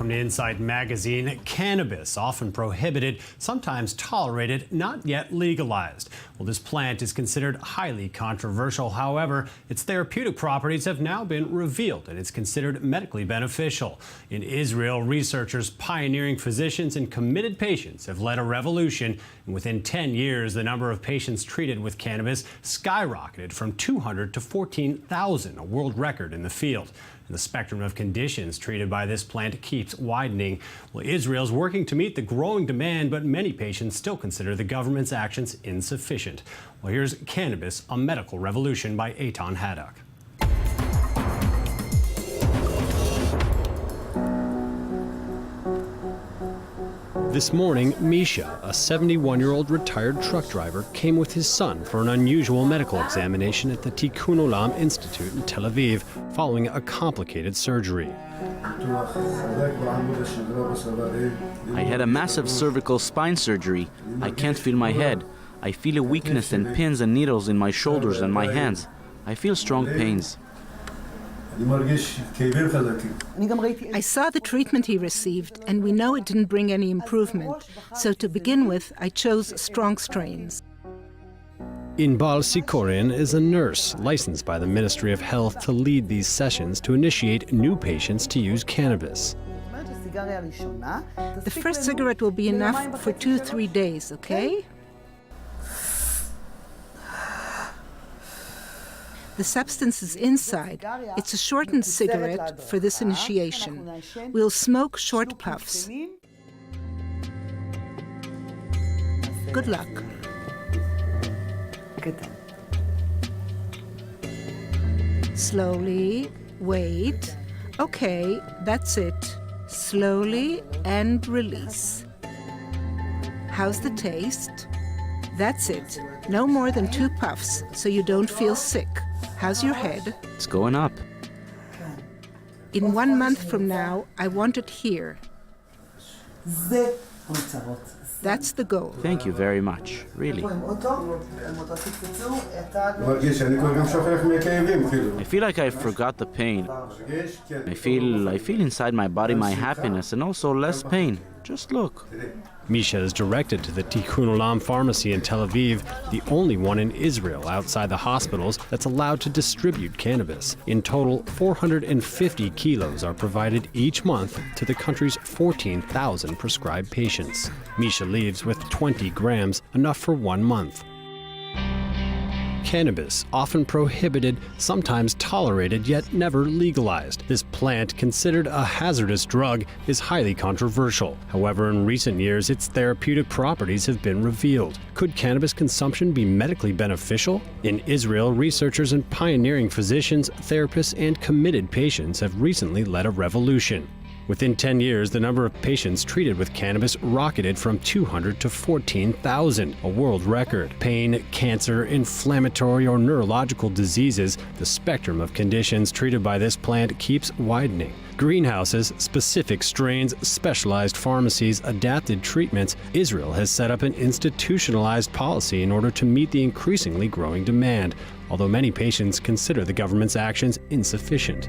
From Insight magazine, cannabis, often prohibited, sometimes tolerated, not yet legalized. Well, this plant is considered highly controversial. However, its therapeutic properties have now been revealed, and it's considered medically beneficial. In Israel, researchers, pioneering physicians, and committed patients have led a revolution. And within 10 years, the number of patients treated with cannabis skyrocketed from 200 to 14,000, a world record in the field. And the spectrum of conditions treated by this plant keeps widening. Well, Israel's working to meet the growing demand, but many patients still consider the government's actions insufficient. Well, here's Cannabis, a Medical Revolution by Eitan Haddock. This morning, Misha, a 71-year-old retired truck driver, came with his son for an unusual medical examination at the Tikkun Olam Institute in Tel Aviv following a complicated surgery. I had a massive cervical spine surgery. I can't feel my head. I feel a weakness and pins and needles in my shoulders and my hands. I feel strong pains. I saw the treatment he received, and we know it didn't bring any improvement. So to begin with, I chose strong strains. Inbal Sikorin is a nurse licensed by the Ministry of Health to lead these sessions to initiate new patients to use cannabis. The first cigarette will be enough for 2-3 days, okay? The substance is inside. It's a shortened cigarette for this initiation. We'll smoke short puffs. Good luck. Slowly, wait. Okay, that's it. Slowly and release. How's the taste? That's it. No more than 2 puffs, so you don't feel sick. How's your head? It's going up. In 1 month from now, I want it here. That's the goal. Thank you very much, really. I feel like I forgot the pain. I feel inside my body my happiness and also less pain. Just look. Misha is directed to the Tikkun Olam pharmacy in Tel Aviv, the only one in Israel outside the hospitals that's allowed to distribute cannabis. In total, 450 kilos are provided each month to the country's 14,000 prescribed patients. Misha leaves with 20 grams, enough for 1 month. Cannabis, often prohibited, sometimes tolerated, yet never legalized. This plant, considered a hazardous drug, is highly controversial. However, in recent years, its therapeutic properties have been revealed. Could cannabis consumption be medically beneficial? In Israel, researchers and pioneering physicians, therapists, and committed patients have recently led a revolution. Within 10 years, the number of patients treated with cannabis rocketed from 200 to 14,000, a world record. Pain, cancer, inflammatory or neurological diseases, the spectrum of conditions treated by this plant keeps widening. Greenhouses, specific strains, specialized pharmacies, adapted treatments. Israel has set up an institutionalized policy in order to meet the increasingly growing demand, although many patients consider the government's actions insufficient.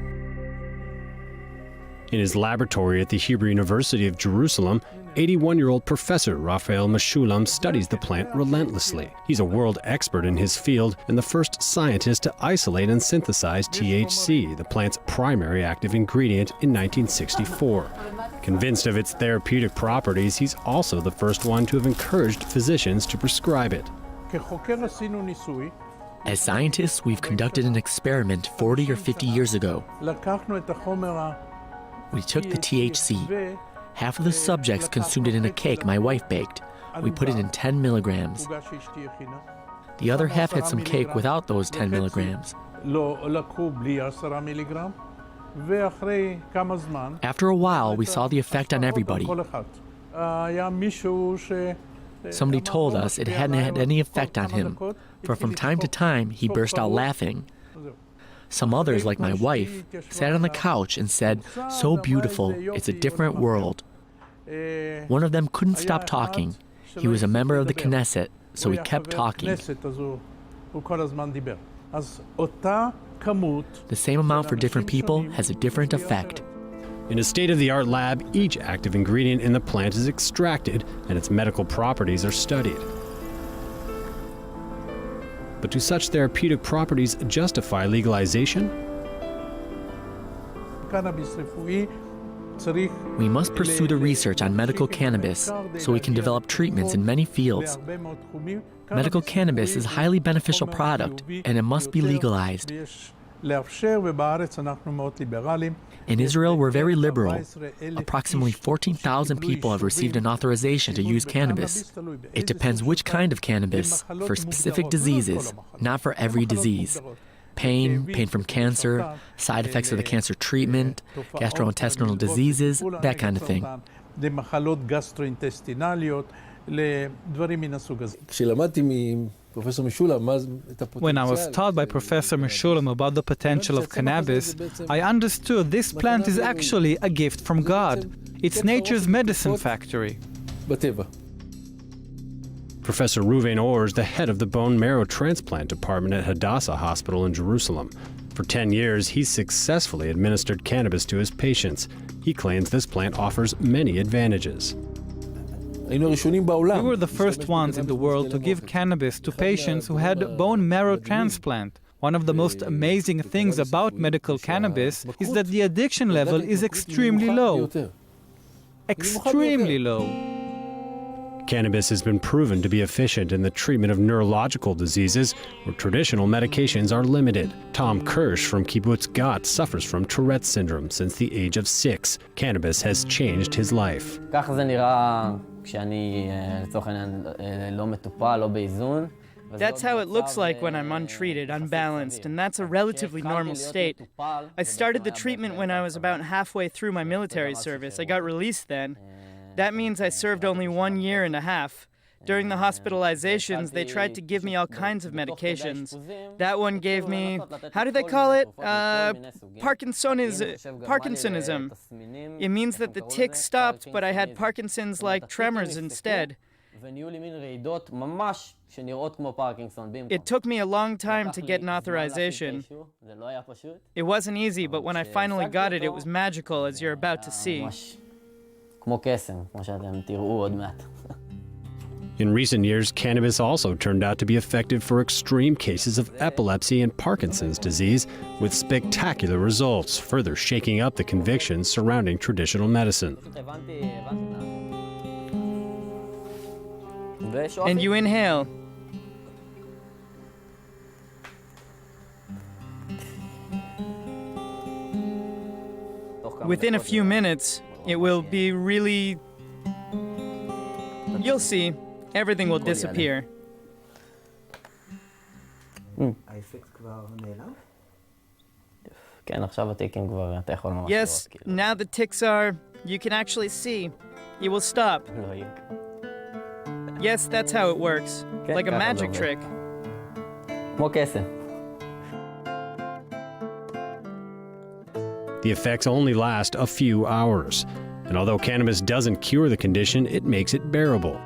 In his laboratory at the Hebrew University of Jerusalem, 81-year-old Professor Raphael Meshulam studies the plant relentlessly. He's a world expert in his field and the first scientist to isolate and synthesize THC, the plant's primary active ingredient, in 1964. Convinced of its therapeutic properties, he's also the first one to have encouraged physicians to prescribe it. As scientists, we've conducted an experiment 40 or 50 years ago. We took the THC. Half of the subjects consumed it in a cake my wife baked. We put it in 10 milligrams. The other half had some cake without those 10 milligrams. After a while, we saw the effect on everybody. Somebody told us it hadn't had any effect on him, for from time to time he burst out laughing. Some others, like my wife, sat on the couch and said, "So beautiful, it's a different world." One of them couldn't stop talking. He was a member of the Knesset, so he kept talking. The same amount for different people has a different effect. In a state-of-the-art lab, each active ingredient in the plant is extracted and its medical properties are studied. But do such therapeutic properties justify legalization? We must pursue the research on medical cannabis so we can develop treatments in many fields. Medical cannabis is a highly beneficial product and it must be legalized. In Israel, we're very liberal. Approximately 14,000 people have received an authorization to use cannabis. It depends which kind of cannabis, for specific diseases, not for every disease. Pain from cancer, side effects of the cancer treatment, gastrointestinal diseases, that kind of thing. When I was taught by Professor Meshulam about the potential of cannabis, I understood this plant is actually a gift from God. It's nature's medicine factory. Professor Reuven Or is the head of the bone marrow transplant department at Hadassah Hospital in Jerusalem. For 10 years, he's successfully administered cannabis to his patients. He claims this plant offers many advantages. We were the first ones in the world to give cannabis to patients who had bone marrow transplant. One of the most amazing things about medical cannabis is that the addiction level is extremely low. Extremely low. Cannabis has been proven to be efficient in the treatment of neurological diseases where traditional medications are limited. Tom Kirsch from Kibbutz Gat suffers from Tourette's syndrome since the age of 6. Cannabis has changed his life. That's how it looks like when I'm untreated, unbalanced, and that's a relatively normal state. I started the treatment when I was about halfway through my military service. I got released then. That means I served only 1 year and a half. During the hospitalizations, they tried to give me all kinds of medications. That one gave me, how do they call it? Parkinsonism. It means that the tics stopped, but I had Parkinson's-like tremors instead. It took me a long time to get an authorization. It wasn't easy, but when I finally got it, it was magical, as you're about to see. In recent years, cannabis also turned out to be effective for extreme cases of epilepsy and Parkinson's disease, with spectacular results, further shaking up the convictions surrounding traditional medicine. And you inhale. Within a few minutes, it will be really... You'll see. Everything will disappear. Yes, now the tics are... You can actually see. It will stop. Yes, that's how it works. Like a magic trick. The effects only last a few hours. And although cannabis doesn't cure the condition, it makes it bearable.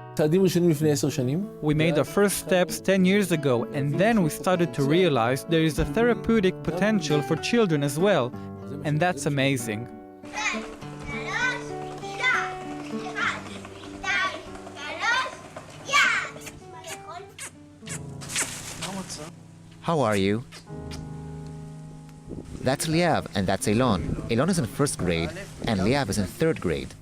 We made our first steps 10 years ago, and then we started to realize there is a therapeutic potential for children as well. And that's amazing. How are you? That's Liav, and that's Elon. Elon is in 1st grade, and Liav is in 3rd grade.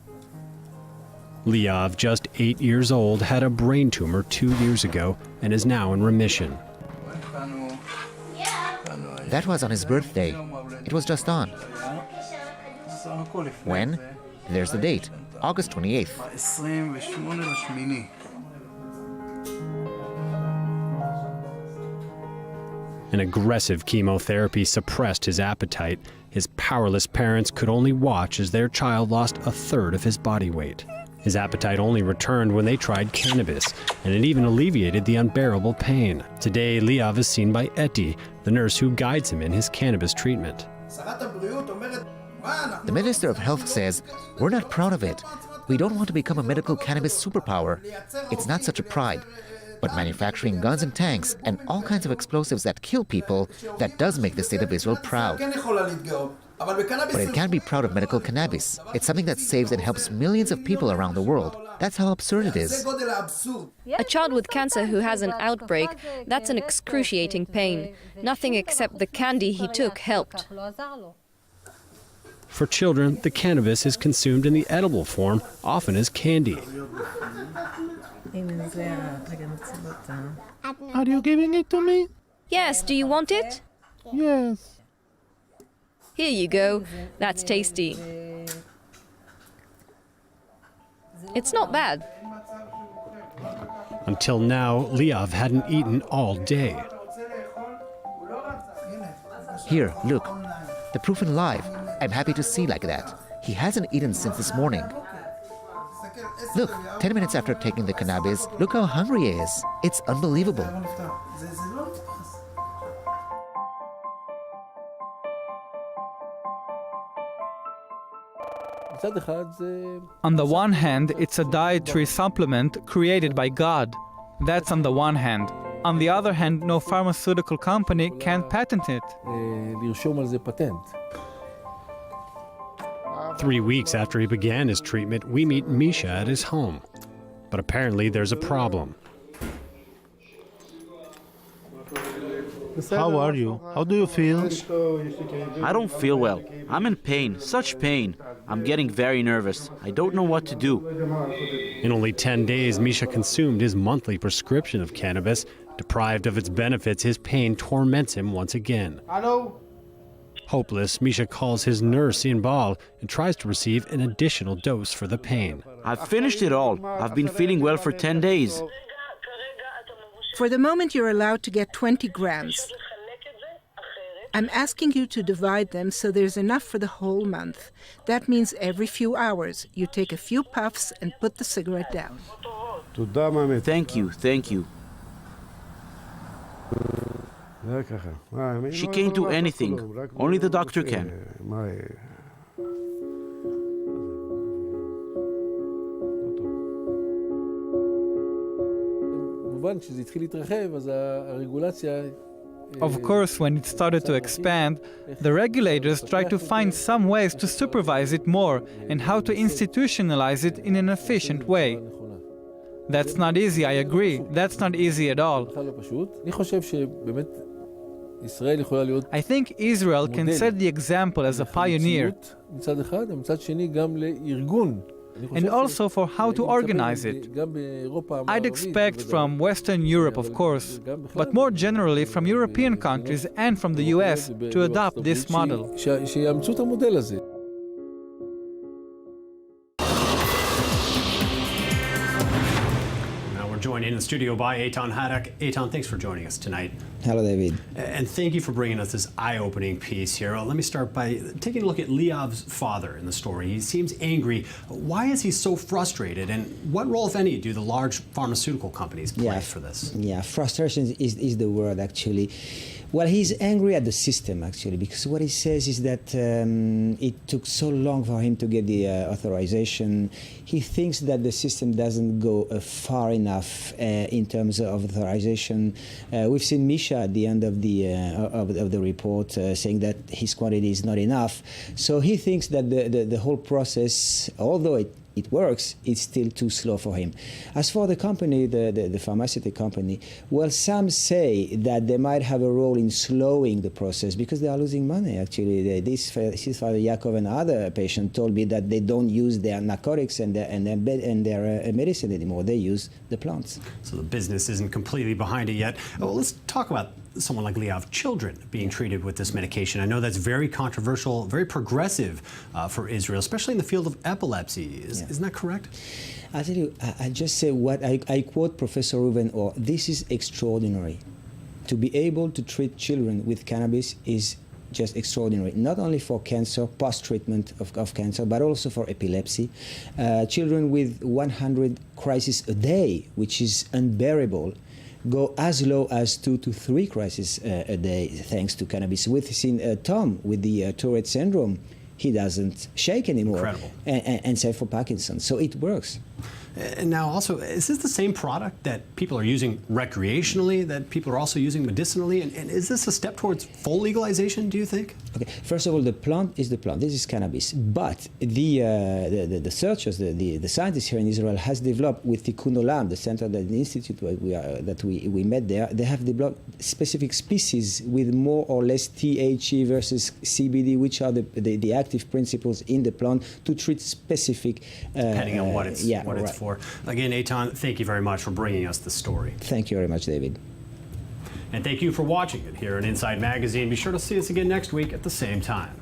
Liav, just 8 years old, had a brain tumor 2 years ago and is now in remission. That was on his birthday. It was just on. When? There's the date, August 28th. An aggressive chemotherapy suppressed his appetite. His powerless parents could only watch as their child lost a third of his body weight. His appetite only returned when they tried cannabis, and it even alleviated the unbearable pain. Today, Liav is seen by Eti, the nurse who guides him in his cannabis treatment. The Minister of Health says, we're not proud of it. We don't want to become a medical cannabis superpower. It's not such a pride. But manufacturing guns and tanks and all kinds of explosives that kill people, that does make the state of Israel proud. But it can't be proud of medical cannabis. It's something that saves and helps millions of people around the world. That's how absurd it is. A child with cancer who has an outbreak, that's an excruciating pain. Nothing except the candy he took helped. For children, the cannabis is consumed in the edible form, often as candy. Are you giving it to me? Yes, do you want it? Yes. Here you go. That's tasty. It's not bad. Until now, Liav hadn't eaten all day. Here, look. The proof in life. I'm happy to see like that. He hasn't eaten since this morning. Look, 10 minutes after taking the cannabis, look how hungry he is. It's unbelievable. On the one hand, it's a dietary supplement created by God. That's on the one hand. On the other hand, no pharmaceutical company can patent it. 3 weeks after he began his treatment, we meet Misha at his home. But apparently there's a problem. How are you? How do you feel? I don't feel well. I'm in pain, such pain. I'm getting very nervous. I don't know what to do. In only 10 days, Misha consumed his monthly prescription of cannabis. Deprived of its benefits, his pain torments him once again. Hopeless, Misha calls his nurse Inbal and tries to receive an additional dose for the pain. I've finished it all. I've been feeling well for 10 days. For the moment, you're allowed to get 20 grams. I'm asking you to divide them so there's enough for the whole month. That means every few hours, you take a few puffs and put the cigarette down. Thank you, thank you. She can't do anything. Only the doctor can. Of course, when it started to expand, the regulators tried to find some ways to supervise it more and how to institutionalize it in an efficient way. That's not easy, I agree. That's not easy at all. I think Israel can set the example as a pioneer, and also for how to organize it. I'd expect from Western Europe, of course, but more generally from European countries and from the US to adopt this model. Joined in the studio by Eitan Haddock. Eitan, thanks for joining us tonight. Hello, David. And thank you for bringing us this eye-opening piece here. Let me start by taking a look at Liav's father in the story. He seems angry. Why is he so frustrated? And what role, if any, do the large pharmaceutical companies play for this? Yeah, frustration is the word, actually. Well, he's angry at the system, actually, because what he says is that it took so long for him to get the authorization. He thinks that the system doesn't go far enough in terms of authorization. We've seen Misha at the end of the report saying that his quantity is not enough. So he thinks that the whole process, although it works, it's still too slow for him. As for the company, the pharmaceutical company, well, some say that they might have a role in slowing the process because they are losing money, actually. His father, Yaakov, and other patient told me that they don't use their narcotics and their medicine anymore. They use the plants. So the business isn't completely behind it yet. Well, let's talk about someone like Liav, children being treated with this medication. I know that's very controversial, very progressive for Israel, especially in the field of epilepsy. Isn't that correct? I tell you, I just say what I quote Professor Reuven Or. This is extraordinary. To be able to treat children with cannabis is just extraordinary, not only for cancer, post-treatment of cancer, but also for epilepsy. Children with 100 crises a day, which is unbearable, go as low as 2 to 3 crises a day thanks to cannabis. We've seen Tom with the Tourette syndrome. He doesn't shake anymore. Incredible. And same for Parkinson's. So it works. And now also, is this the same product that people are using recreationally, that people are also using medicinally? And is this a step towards full legalization, do you think? Okay, first of all, the plant is the plant. This is cannabis. But the searchers, the scientists here in Israel has developed with Tikkun Olam, the center, the institute that we met there, they have developed specific species with more or less THC versus CBD, which are the active principles in the plant to treat specific... depending on what it's for. Again, Eitan, thank you very much for bringing us the story. Thank you very much, David. And thank you for watching it here on Inside Magazine. Be sure to see us again next week at the same time.